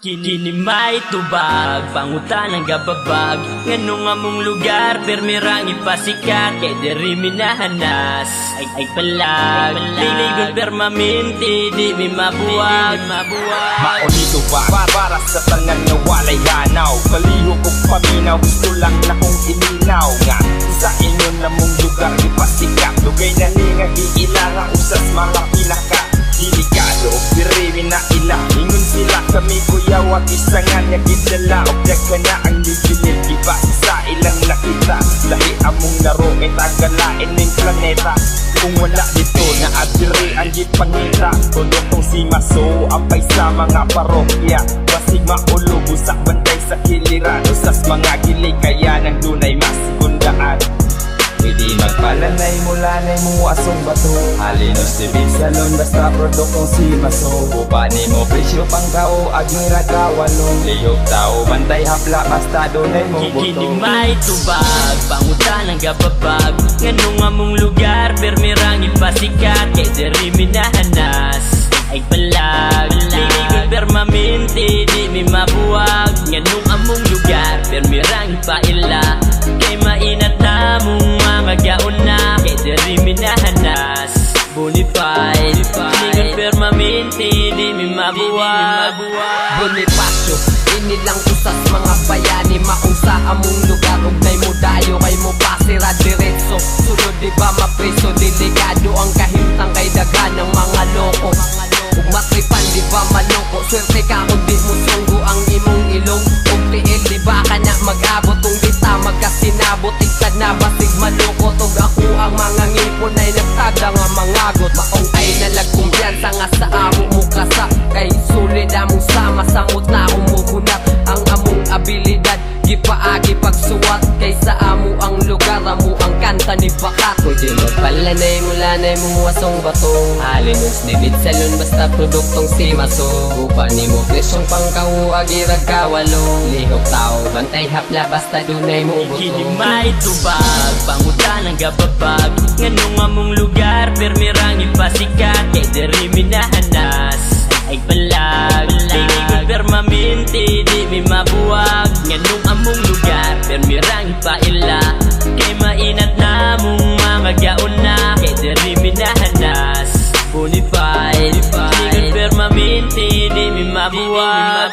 Kini may tubag, pangutan ang gababag. Ngano nga mong lugar, permirang ipasikat. Kay diri minahanas, ay palag. Liligod permaminti, di mi mabuwag. Mauni tubag, para sa tangan nga walay hanaw. Palihok o paminaw, gusto lang na kong iminaw. Nga, sa inyo na mong lugar ipasikat. Lugay na ni nga giilara, usas mga pinaka delikado o diri na ila. Ingon sila kami kuya, wag isangan nga gidala. O daga na ang nililil, iba sa ilang nakita. Lahi among laro, tagalain ng planeta. Kung wala dito na adiri ang gipangita. Tulog tong si Maso, apay sa mga parokya. Basig maulo, busak bantay sa kiliran. Usas mga gilig, kaya nang dunay masigundaan. Pwede magpalanay mula na mo asong bato. Halinos tibig salon basta produktong si Maso. Upa ni mo presyo pang kao agira kawalong. Liyog tao bantay hapla basta donay mo buto. Kini may tubag, pangutan ang gababag. Ngano nga mong lugar, permirang ipasikat. Kay diri minahanas, ay palag. Liligod permaminti, di mi mabuwag. Ngano among lugar, permirang ipaila. Kay mainat na mong mga gaon na. Kay diri minahanas, bonify. Liligod permaminti, di mi mabuwag. Bonifacio, inilang usas mga bayani. Maunsa among lugar, ugnay mo dayo. Kay mo pasira diretso. Sunod di ba mapreso, delikado ang kahimtang. Kay dagan ng mga loko. Ug matripan di ba maloko. Swerte ka kung di mo sunggo ang imong ilong. Ug tiil di ba ka na mag-abot. Kung di ta magkasinabot, ikad na basig maloko. Tug ako ang mga ngipon ay nagtada nga mangagot. Maong ay nalagkumpiyansa nga sa amo mo kasa. Kay sulit among sama sa na umugunat. Ang among abilidad gipaagi pagsuwat. Kaysa amo ang lugar, amo ang kanta ni Bakat. Pwede magpalanay mula na mo asong bato. Halinos dibid salon basta produktong si Maso. Upa ni mo presyong pangkaw agirag kawalo. Lihok tao bantay hapla basta dunay mo buto. Kini may tubag, pangutan ang gababag. Ngano nga mong lugar, permirang ipasikat. Kay diri minahanas, ay palag. Liligod permaminti, di mi mabuwag. Nganong among lugar, permirang ipaila. Kay mainat na mong mga gaon na. Kay diri minahanas, bonify. Liligod permaminti, di mi mabuwag.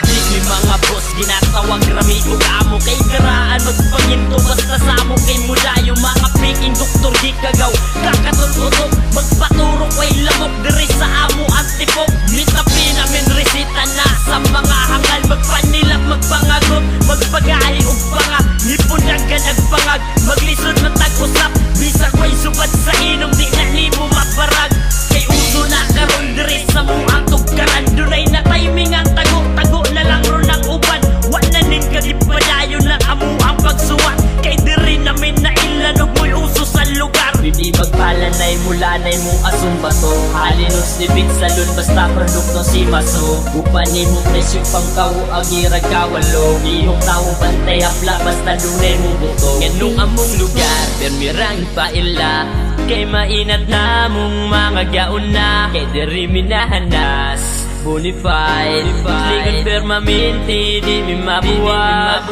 Di mi mga boss, ginatawag rami o kamo. Kay garaan magpanginto, basta sa mo. Kay mulayo, mga peking doktor di kagaw. Kakatututok, magpaturok, way lamok. Diri sa amo antipok. Mitapi namin resita na sa mga hangal. Magpanilap, magpangagot, magpagahi o panga. Nipunagan nagpangag, maglisod ng tag-usap. Bisag way subad sa inom, di na limo magbarag. Kay uso na karon diri sa muang tugkaran. Dunay na timing ang tago-tago na lang ron ang uban. Wala nin kadipadayon lang amo ang pagsuwat. Kay diri namin na ilan og mo'y uso sa lugar. Pwede magpalanay mula na mo asong bato. Halinos dibig salon basta produkto si Maso. Upa ni mo presyo pangkaw agirag kawalo. Lihok tao bantay hapla basta dunay mo buto. Nganong among lugar, permirang ipaila. Kay mainat na mong mga gaon na. Kay diri minahanas, bonify. Liligod permaminti, di mi mabuwag.